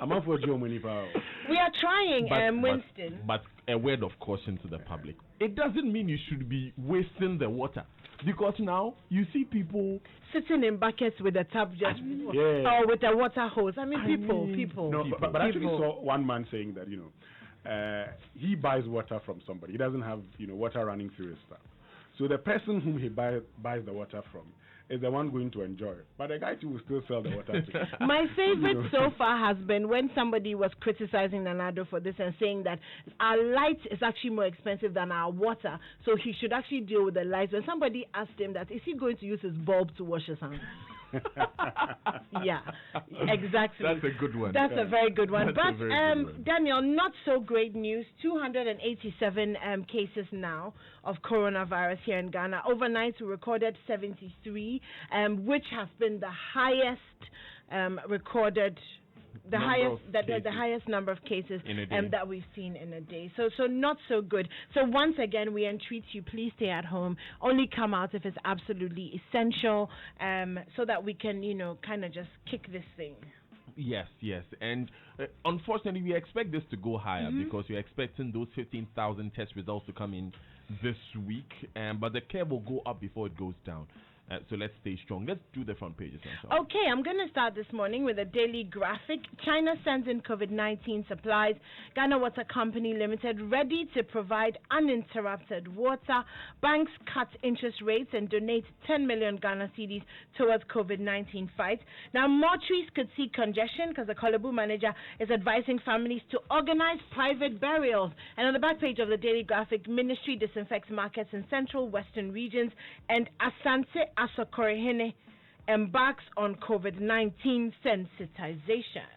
I'm up for Germany, pal. We are trying, Winston. But a word of caution to the public. It doesn't mean you should be wasting the water. Because now you see people sitting in buckets with a tap just or with a water hose. I mean, people. No, but I actually saw one man saying that, he buys water from somebody. He doesn't have, water running through his stuff. So the person whom he buys the water from is the one going to enjoy it. But the guy too will still sell the water to him. My favorite so far has been when somebody was criticizing Nanado for this and saying that our light is actually more expensive than our water, so he should actually deal with the lights. When somebody asked him that, is he going to use his bulb to wash his hands? Yeah, exactly. That's a good one. That's a very good one. That's but Daniel, not so great news. 287 cases now of coronavirus here in Ghana. Overnight we recorded 73, which has been the highest recorded. The highest number of cases that we've seen in a day. So not so good. So once again, we entreat you, please stay at home. Only come out if it's absolutely essential, so that we can, kind of just kick this thing. Yes. And unfortunately, we expect this to go higher because we're expecting those 15,000 test results to come in this week. But the curve will go up before it goes down. So let's stay strong. Let's do the front pages. Okay, I'm going to start this morning with a daily graphic. China sends in COVID-19 supplies. Ghana Water Company Limited ready to provide uninterrupted water. Banks cut interest rates and donate 10 million Ghana cedis towards COVID-19 fight. Now, mortuaries could see congestion because the Kolebu manager is advising families to organize private burials. And on the back page of the daily graphic, Ministry disinfects markets in central western regions, and Asante Asokorehene embarks on COVID-19 sensitization.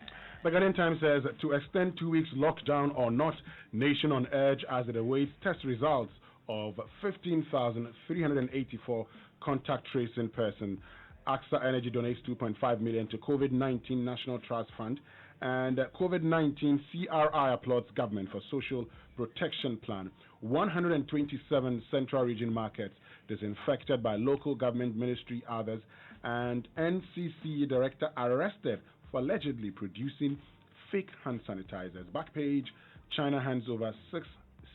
The Ghanaian Times says to extend 2 weeks lockdown or not, nation on edge as it awaits test results of 15,384 contact tracing person. AXA Energy donates 2.5 million to COVID-19 National Trust Fund, and COVID-19 CRI applauds government for social protection plan. 127 central region markets disinfected by local government ministry, others, and NCC director arrested for allegedly producing fake hand sanitizers. Back page, China hands over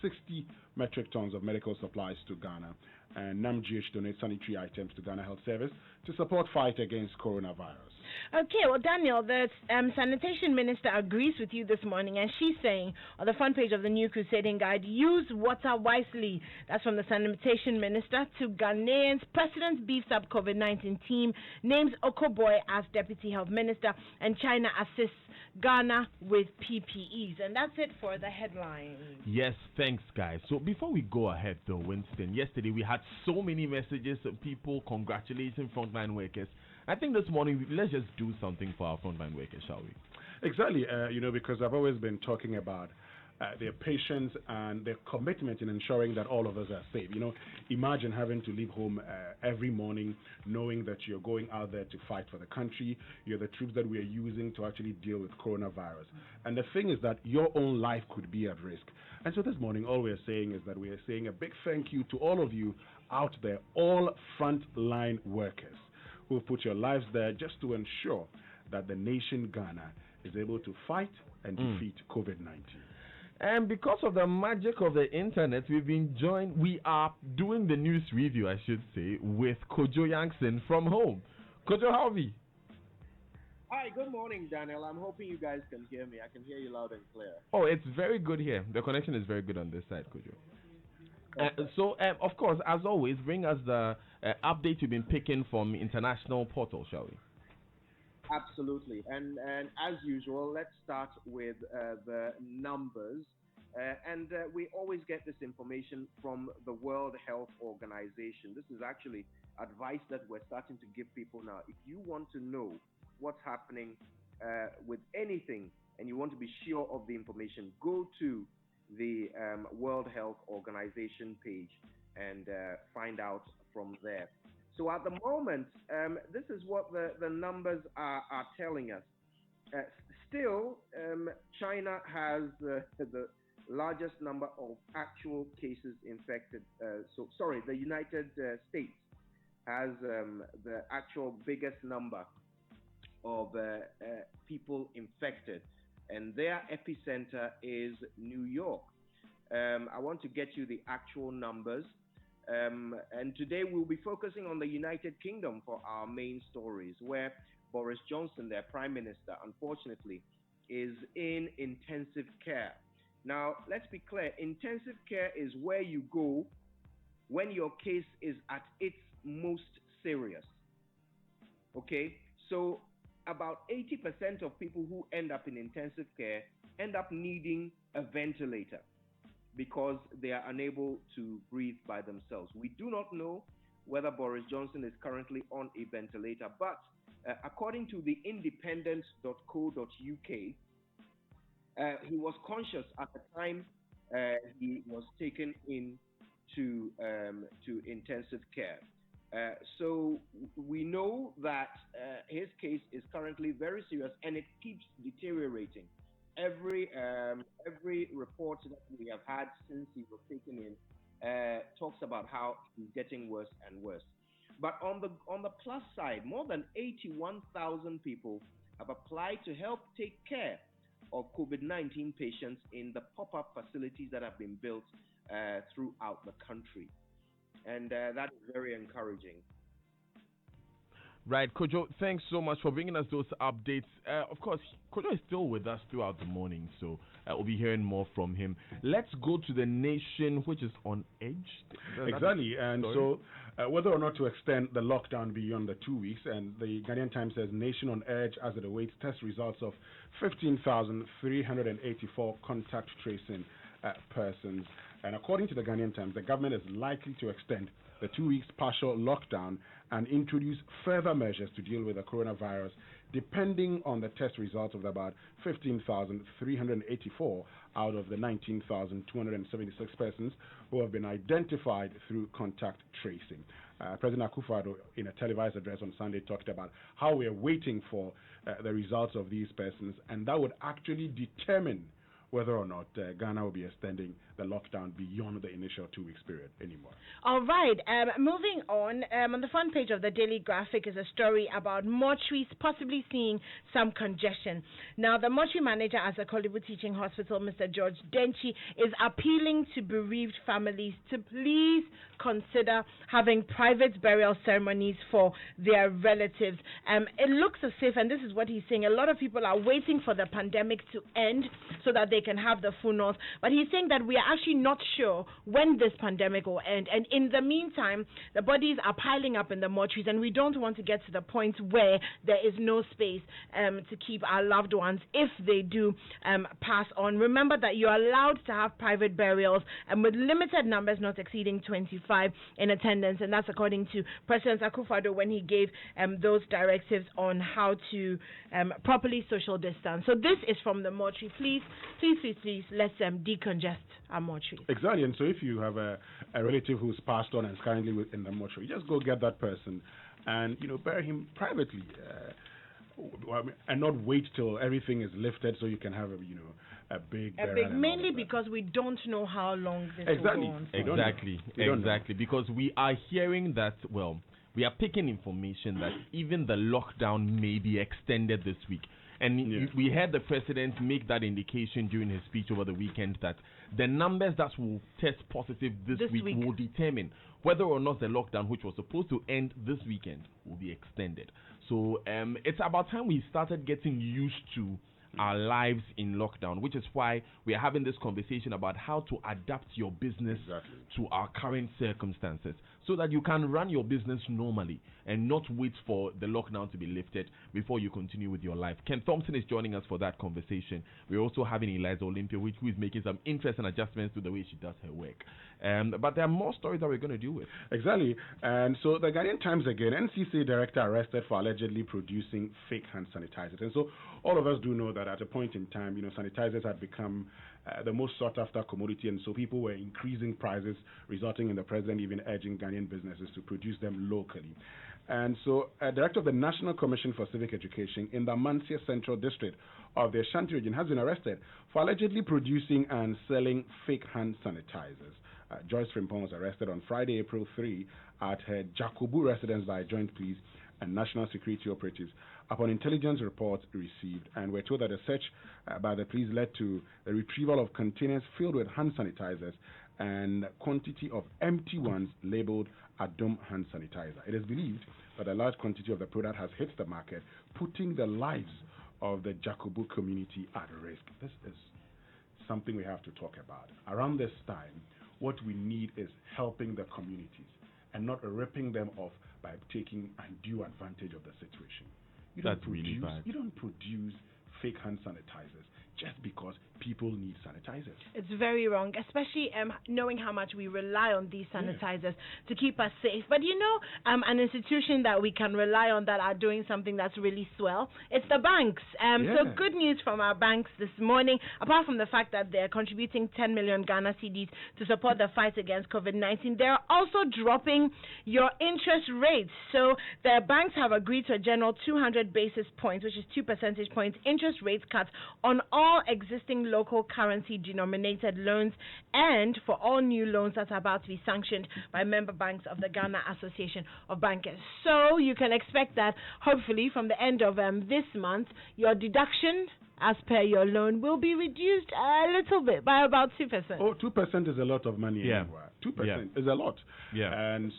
60 metric tons of medical supplies to Ghana, and NAMGH donates sanitary items to Ghana Health Service to support fight against coronavirus. Okay, well, Daniel, the sanitation minister agrees with you this morning, and she's saying on the front page of the New Crusading Guide, use water wisely. That's from the sanitation minister to Ghanaians. President beefs up COVID-19 team, names Okoboy as deputy health minister, and China assists Ghana with PPEs. And that's it for the headlines. Yes, thanks, guys. So before we go ahead, though, Winston, yesterday we had so many messages of people congratulating frontline workers. I think this morning, let's just do something for our frontline workers, shall we? Exactly, because I've always been talking about their patience and their commitment in ensuring that all of us are safe. Imagine having to leave home every morning knowing that you're going out there to fight for the country. You're the troops that we are using to actually deal with coronavirus. And the thing is that your own life could be at risk. And so this morning, all we're saying is that we are saying a big thank you to all of you out there, all frontline workers who put your lives there just to ensure that the nation Ghana is able to fight and defeat COVID-19. And because of the magic of the internet, we are doing the news review, I should say, with Kojo Yankson from home. Kojo, how are you? Hi, good morning, Daniel. I'm hoping you guys can hear me. I can hear you loud and clear. Oh, it's very good here. The connection is very good on this side, Kojo. So, of course, as always, bring us the update you've been picking from international portal, shall we? Absolutely. And as usual, let's start with the numbers. We always get this information from the World Health Organization. This is actually advice that we're starting to give people now. If you want to know what's happening with anything and you want to be sure of the information, go to the World Health Organization page and find out from there. So at the moment, this is what the numbers are telling us. Still, China has the largest number of actual cases infected. The United States has the actual biggest number of people infected. and their epicenter is New York. I want to get you the actual numbers. And today we'll be focusing on the United Kingdom for our main stories, where Boris Johnson, their Prime Minister, unfortunately, is in intensive care. Now, let's be clear. Intensive care is where you go when your case is at its most serious. Okay? So about 80% of people who end up in intensive care end up needing a ventilator because they are unable to breathe by themselves. We do not know whether Boris Johnson is currently on a ventilator, but according to the independent.co.uk, he was conscious at the time he was taken into to intensive care. So we know that his case is currently very serious and it keeps deteriorating. Every report that we have had since he was taken in talks about how he's getting worse and worse. But on the plus side, more than 81,000 people have applied to help take care of COVID-19 patients in the pop-up facilities that have been built throughout the country. And that is very encouraging. Right, Kojo, thanks so much for bringing us those updates. Of course, Kojo is still with us throughout the morning, so we'll be hearing more from him. Let's go to the nation, which is on edge. Exactly, and so whether or not to extend the lockdown beyond the 2 weeks, and the Ghanaian Times says nation on edge as it awaits test results of 15,384 contact tracing persons. And according to the Ghanaian Times, the government is likely to extend the 2 weeks partial lockdown and introduce further measures to deal with the coronavirus, depending on the test results of about 15,384 out of the 19,276 persons who have been identified through contact tracing. President Akufo-Addo, in a televised address on Sunday, talked about how we are waiting for the results of these persons, and that would actually determine whether or not Ghana will be extending the lockdown beyond the initial 2 weeks period anymore. All right, moving on the front page of the Daily Graphic is a story about mortuaries possibly seeing some congestion. Now, the mortuary manager at the Kolebu Teaching Hospital, Mr. George Denchi, is appealing to bereaved families to please consider having private burial ceremonies for their relatives. It looks as if, and this is what he's saying, a lot of people are waiting for the pandemic to end so that they can have the funerals, but he's saying that we are actually not sure when this pandemic will end, and in the meantime the bodies are piling up in the mortuaries, and we don't want to get to the point where there is no space to keep our loved ones if they do pass on. Remember that you're allowed to have private burials and with limited numbers not exceeding 25 in attendance, and that's according to President Akufo-Addo when he gave those directives on how to properly social distance. So this is from the mortuary. Please, let's decongest our mortuaries. Exactly, and so if you have a relative who's passed on and is currently in the mortuary, just go get that person and bury him privately, and not wait till everything is lifted so you can have a big burial. Mainly because we don't know how long this will go on for. Exactly, because we are hearing that, we are picking information that even the lockdown may be extended this week. And we heard the president make that indication during his speech over the weekend that the numbers that will test positive this week will determine whether or not the lockdown, which was supposed to end this weekend, will be extended. So it's about time we started getting used to our lives in lockdown, which is why we are having this conversation about how to adapt your business to our current circumstances so that you can run your business normally and not wait for the lockdown to be lifted before you continue with your life. Ken Thompson is joining us for that conversation. We're also having Eliza Olympia, who is making some interesting adjustments to the way she does her work. But there are more stories that we're going to deal with. Exactly. And so the Ghanaian Times again, NCC director arrested for allegedly producing fake hand sanitizers. And so all of us do know that at a point in time, sanitizers had become the most sought after commodity, and so people were increasing prices, resulting in the president even urging Ghanaian businesses to produce them locally. And so a director of the National Commission for Civic Education in the Mansia Central District of the Ashanti region has been arrested for allegedly producing and selling fake hand sanitizers. Joyce Frimpong was arrested on Friday, April 3 at her Jakobu residence by Joint Police and National Security Operatives upon intelligence reports received, and we're told that a search by the police led to the retrieval of containers filled with hand sanitizers and quantity of empty ones labeled Adom hand sanitizer. It is believed that a large quantity of the product has hit the market, putting the lives of the Jacobo community at risk. This is something we have to talk about. Around this time, what we need is helping the communities and not ripping them off by taking undue advantage of the situation. That's really bad. You don't produce fake hand sanitizers just because people need sanitizers. It's very wrong, especially knowing how much we rely on these sanitizers to keep us safe. But an institution that we can rely on that are doing something that's really swell, it's the banks. So good news from our banks this morning, apart from the fact that they're contributing 10 million Ghana cedis to support the fight against COVID-19, they're also dropping your interest rates. So the banks have agreed to a general 200 basis points, which is 2 percentage points, interest rates cut on all existing local currency denominated loans and for all new loans that are about to be sanctioned by member banks of the Ghana Association of Bankers. So you can expect that hopefully from the end of this month, your deduction as per your loan will be reduced a little bit by about 2%. Oh, 2% is a lot of money anywhere. 2% is a lot. Yeah. And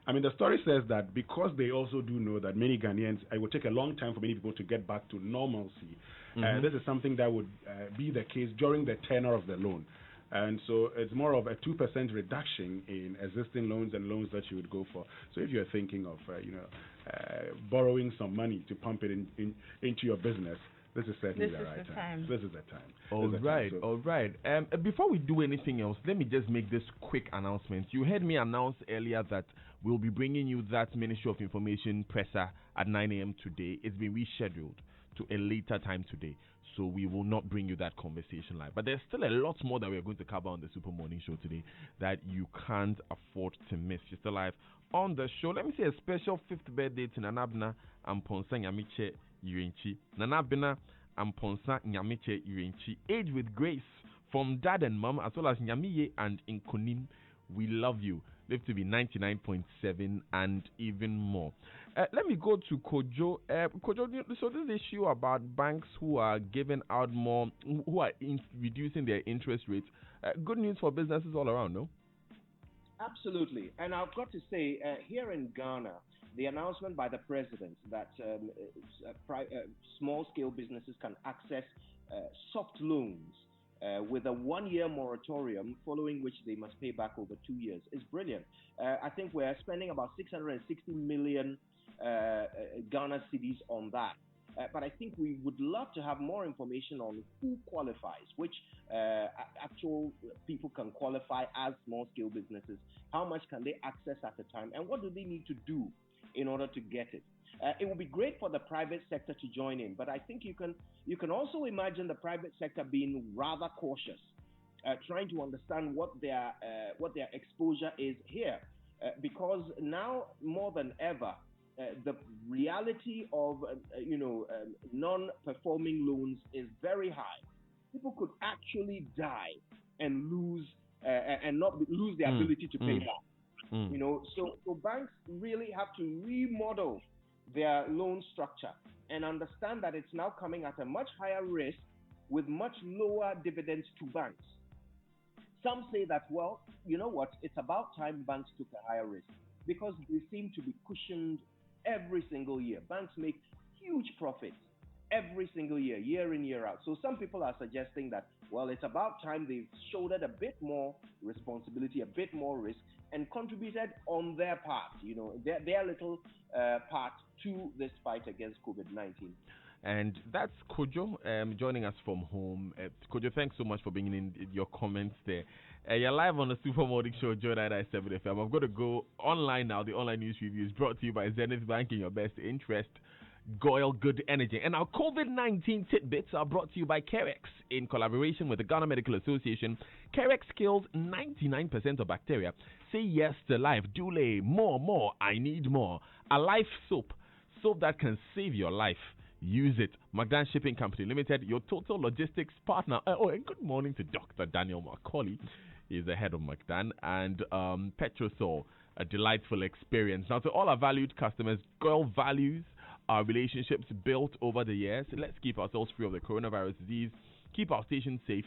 I mean, the story says that because they also do know that many Ghanaians, it will take a long time for many people to get back to normalcy. This is something that would be the case during the tenor of the loan. And so it's more of a 2% reduction in existing loans and loans that you would go for. So if you're thinking of, borrowing some money to pump it into your business, this is certainly the right time. This is the time. All right. Before we do anything else, let me just make this quick announcement. You heard me announce earlier that we'll be bringing you that Ministry of Information presser at 9 a.m. today. It's been rescheduled to a later time today, so we will not bring you that conversation live. But there's still a lot more that we're going to cover on the Super Morning Show today that you can't afford to miss. You're still live on the show. Let me say a special 5th birthday to Nanabna Amponsa Nyamiche Yuenchi. Nanabna Amponsa Nyamiche Yuenchi. Age with grace from dad and mom, as well as Nyamiye and Inkonim. We love you. Live to be 99.7 and even more. Let me go to Kojo. Kojo, so this issue about banks who are giving out more, who are reducing their interest rates, good news for businesses all around, no? Absolutely. And I've got to say, here in Ghana, the announcement by the president that small-scale businesses can access soft loans with a 1-year moratorium, following which they must pay back over 2 years, is brilliant. I think we're spending about 660 million Ghana cedis on that. But I think we would love to have more information on who qualifies, which actual people can qualify as small-scale businesses, how much can they access at a time, and what do they need to do in order to get it. It would be great for the private sector to join in, but I think you can also imagine the private sector being rather cautious, trying to understand what their exposure is here, because now more than ever, the reality of non-performing loans is very high. People could actually die and lose their ability to pay back. So banks really have to remodel their loan structure and understand that it's now coming at a much higher risk with much lower dividends to banks. Some say that, well, you know what, it's about time banks took a higher risk because they seem to be cushioned every single year. Banks make huge profits every single year, year in, year out. So some people are suggesting that, well, it's about time they've shouldered a bit more responsibility, a bit more risk, and contributed on their part, their little part to this fight against COVID-19. And that's Kojo joining us from home. Kojo, thanks so much for bringing in your comments there. You're live on the Super Morning Show, Joy997FM. I'm going to go online now. The online news review is brought to you by Zenith Bank in your best interest. Goyle Good Energy. And our COVID-19 tidbits are brought to you by Carex in collaboration with the Ghana Medical Association. Carex kills 99% of bacteria. Say yes to life. Dule, more. I need more. A life soap that can save your life. Use it. Magdan Shipping Company Limited, your total logistics partner. And good morning to Dr. Daniel Macaulay. He's the head of Magdan. And Petrosol, a delightful experience. Now, to all our valued customers, Goyle values our relationships built over the years. Let's keep ourselves free of the coronavirus disease. Keep our station safe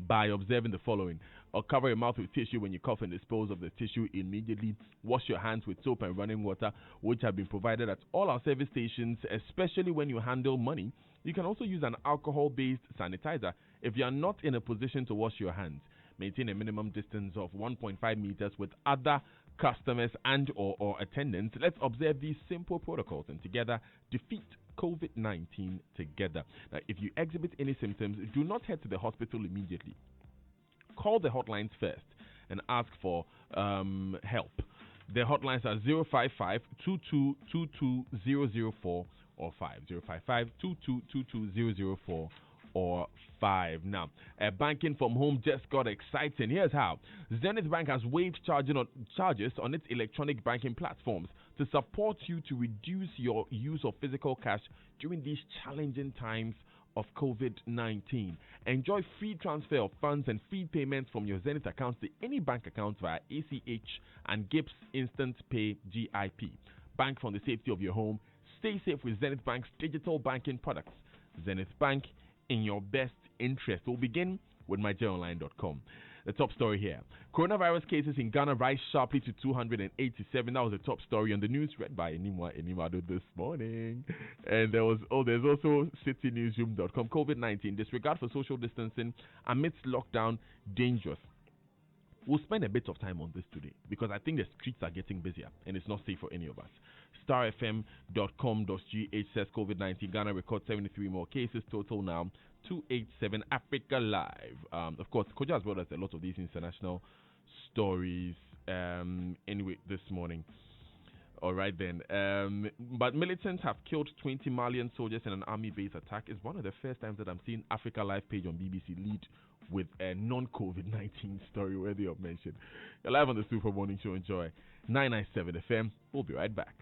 by observing the following. Or cover your mouth with tissue when you cough and dispose of the tissue immediately. Wash your hands with soap and running water, which have been provided at all our service stations, especially when you handle money. You can also use an alcohol-based sanitizer if you are not in a position to wash your hands. Maintain a minimum distance of 1.5 meters with other customers and or attendants. Let's observe these simple protocols and together defeat COVID-19 together. Now, if you exhibit any symptoms, do not head to the hospital immediately. Call the hotlines first and ask for help. The hotlines are 055-2222-004 or 5. 055-2222-004 or 5. Now, banking from home just got exciting. Here's how. Zenith Bank has waived charges on its electronic banking platforms to support you to reduce your use of physical cash during these challenging times of COVID-19. Enjoy free transfer of funds and free payments from your Zenith accounts to any bank account via ACH and GIPS Instant Pay GIP. Bank from the safety of your home. Stay safe with Zenith Bank's digital banking products. Zenith Bank, in your best interest. We'll begin with myjoy997.com. The top story here. Coronavirus cases in Ghana rise sharply to 287. That was the top story on the news read by Enimado this morning. And there's also citynewsroom.com. COVID-19, disregard for social distancing amidst lockdown, dangerous. We'll spend a bit of time on this today because I think the streets are getting busier and it's not safe for any of us. starfm.com.gh says COVID-19 Ghana records 73 more cases, total now 287. Africa Live. Of course, Koja has brought us a lot of these international stories anyway this morning. All right then. But militants have killed 20 Malian soldiers in an army base attack. It's one of the first times that I'm seeing Africa Live page on BBC lead with a non-COVID-19 story worthy of mention. You're live on the Super Morning Show. Enjoy. 997 FM. We'll be right back.